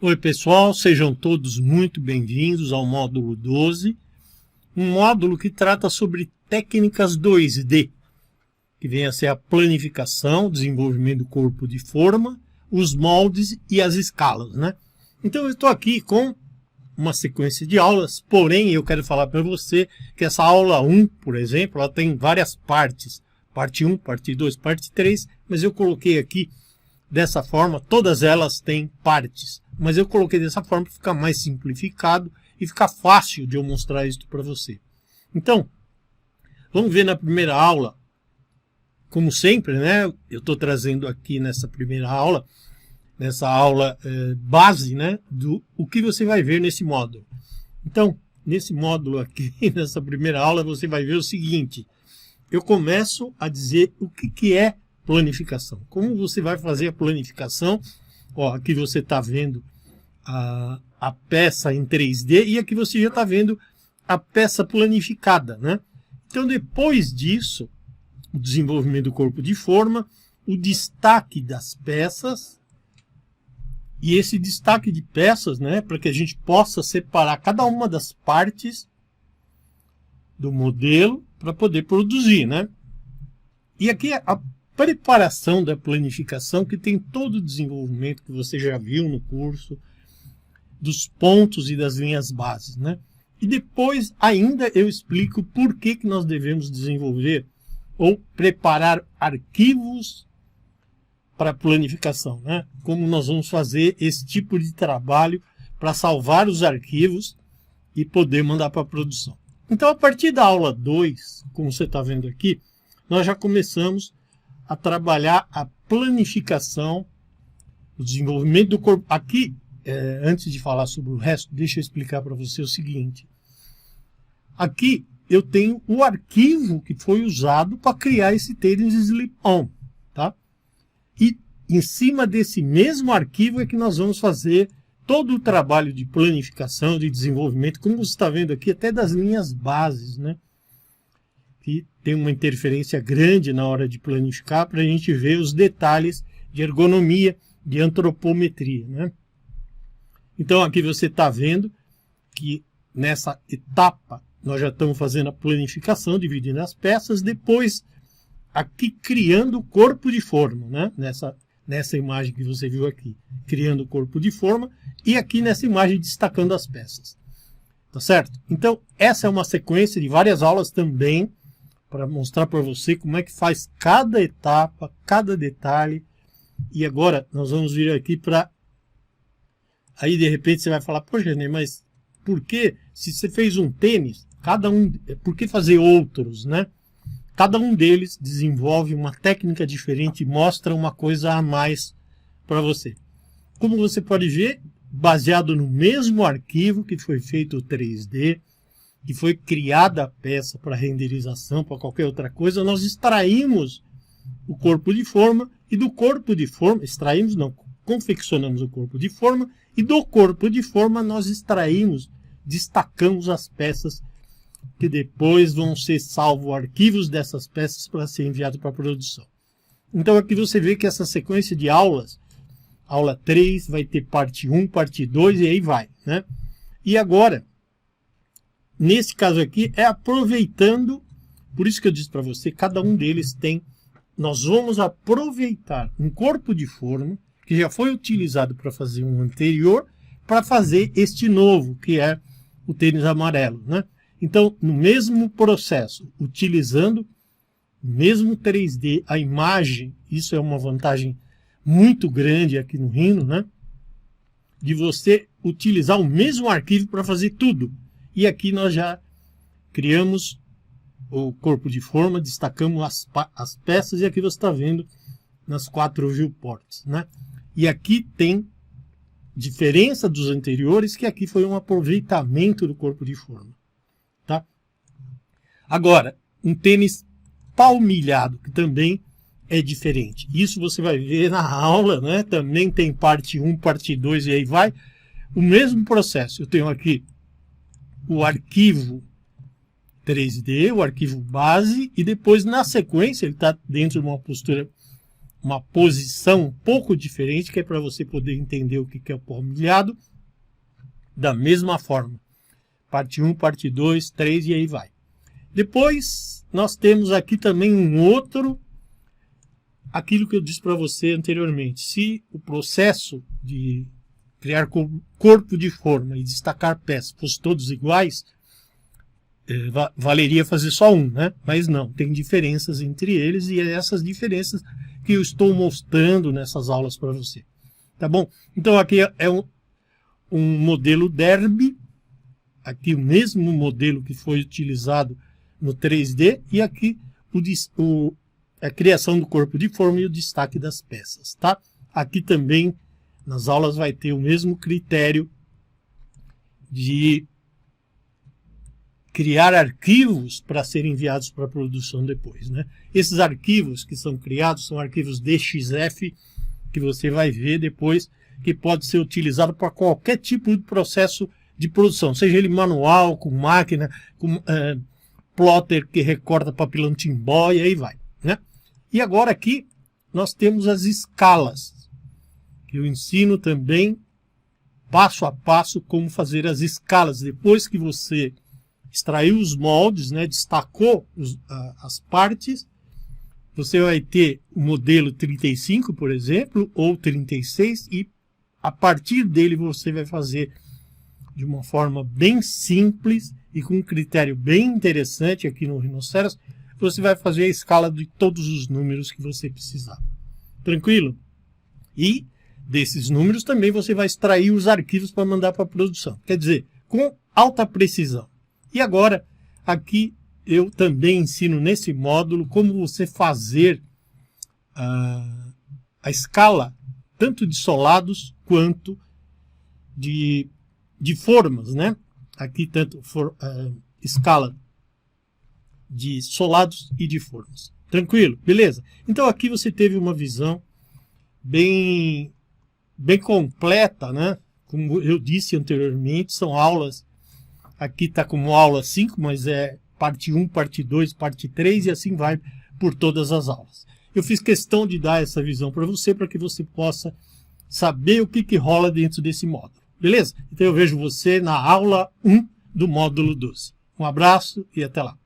Oi pessoal, sejam todos muito bem-vindos ao módulo 12, um módulo que trata sobre técnicas 2D, que vem a ser a planificação, desenvolvimento do corpo de forma, os moldes e as escalas, né? Então eu estou aqui com uma sequência de aulas, porém eu quero falar para você que essa aula 1, por exemplo, ela tem várias partes, parte 1, parte 2, parte 3, mas eu coloquei aqui dessa forma, todas elas têm partes, mas eu coloquei dessa forma para ficar mais simplificado e ficar fácil de eu mostrar isso para você. Então, vamos ver na primeira aula, como sempre, né? Eu estou trazendo aqui nessa primeira aula, base, né, do o que você vai ver nesse módulo. Então, nesse módulo aqui, nessa primeira aula, você vai ver o seguinte: eu começo a dizer o que é planificação. Como você vai fazer a planificação? Ó, aqui você está vendo a peça em 3D e aqui você já está vendo a peça planificada, né? Então, depois disso, o desenvolvimento do corpo de forma, o destaque das peças, e esse destaque de peças, né, para que a gente possa separar cada uma das partes do modelo para poder produzir, né? E aqui a preparação da planificação, que tem todo o desenvolvimento que você já viu no curso, dos pontos e das linhas bases, né? E depois ainda eu explico por que nós devemos desenvolver ou preparar arquivos para planificação, né? Como nós vamos fazer esse tipo de trabalho para salvar os arquivos e poder mandar para a produção. Então, a partir da aula 2, como você está vendo aqui, nós já começamos a trabalhar a planificação, o desenvolvimento do corpo. Aqui, antes de falar sobre o resto, deixa eu explicar para você o seguinte. Aqui eu tenho o arquivo que foi usado para criar esse tênis slip-on, tá? E em cima desse mesmo arquivo é que nós vamos fazer todo o trabalho de planificação, de desenvolvimento, como você está vendo aqui, até das linhas bases, né? Que tem uma interferência grande na hora de planificar para a gente ver os detalhes de ergonomia, de antropometria, né? Então aqui você está vendo que nessa etapa nós já estamos fazendo a planificação, dividindo as peças, depois aqui criando o corpo de forma, né? Nessa imagem que você viu aqui, criando o corpo de forma, e aqui nessa imagem destacando as peças. Tá certo? Então, essa é uma sequência de várias aulas também, para mostrar para você como é que faz cada etapa, cada detalhe. E agora nós vamos vir aqui para... Aí de repente você vai falar, poxa, René, mas por que, se você fez um tênis, por que fazer outros, né? Cada um deles desenvolve uma técnica diferente e mostra uma coisa a mais para você. Como você pode ver, baseado no mesmo arquivo que foi feito o 3D, que foi criada a peça para renderização, para qualquer outra coisa, nós extraímos o corpo de forma, e do corpo de forma, confeccionamos o corpo de forma, e do corpo de forma nós destacamos as peças que depois vão ser salvos arquivos dessas peças para ser enviado para a produção. Então aqui você vê que essa sequência de aulas, aula 3 vai ter parte 1, parte 2 e aí vai, né? E agora, nesse caso aqui, é aproveitando, por isso que eu disse para você, cada um deles nós vamos aproveitar um corpo de forma, que já foi utilizado para fazer um anterior, para fazer este novo, que é o tênis amarelo, né? Então, no mesmo processo, utilizando o mesmo 3D, a imagem, isso é uma vantagem muito grande aqui no Rhino, né? De você utilizar o mesmo arquivo para fazer tudo. E aqui nós já criamos o corpo de forma, destacamos as peças, e aqui você está vendo nas 4 viewports, né? E aqui tem diferença dos anteriores, que aqui foi um aproveitamento do corpo de forma. Tá? Agora, um tênis palmilhado, que também é diferente. Isso você vai ver na aula, né? Também tem parte 1, parte 2 e aí vai. O mesmo processo. Eu tenho aqui o arquivo 3D, o arquivo base, e depois na sequência, ele está dentro de uma postura uma posição um pouco diferente, que é para você poder entender o que é o palmilhado, da mesma forma. Parte 1, parte 2, 3 e aí vai. Depois, nós temos aqui também um outro, aquilo que eu disse para você anteriormente. Se o processo de criar corpo de forma e destacar peças fossem todos iguais, valeria fazer só um, né? Mas não, tem diferenças entre eles e é essas diferenças que eu estou mostrando nessas aulas para você. Tá bom? Então aqui é um modelo Derby, aqui o mesmo modelo que foi utilizado no 3D, e aqui a criação do corpo de forma e o destaque das peças, tá? Aqui também nas aulas vai ter o mesmo critério de criar arquivos para serem enviados para a produção depois, né? Esses arquivos que são criados são arquivos DXF, que você vai ver depois, que pode ser utilizado para qualquer tipo de processo de produção, seja ele manual, com máquina, com plotter que recorta papelão timbó e aí vai, né? E agora aqui nós temos as escalas, que eu ensino também passo a passo como fazer as escalas. Depois que você extraiu os moldes, né, destacou as partes, você vai ter o modelo 35, por exemplo, ou 36, e a partir dele você vai fazer de uma forma bem simples e com um critério bem interessante aqui no Rhinoceros, você vai fazer a escala de todos os números que você precisar. Tranquilo? E desses números também você vai extrair os arquivos para mandar para a produção. Quer dizer, com alta precisão. E agora, aqui eu também ensino nesse módulo como você fazer a escala tanto de solados quanto de formas, né? Aqui tanto escala de solados e de formas. Tranquilo? Beleza? Então aqui você teve uma visão bem completa, né? Como eu disse anteriormente, são aulas, aqui está como aula 5, mas é parte 1, parte 2, parte 3 e assim vai por todas as aulas. Eu fiz questão de dar essa visão para que você possa saber o que rola dentro desse módulo. Beleza? Então eu vejo você na aula 1 do módulo 12. Um abraço e até lá.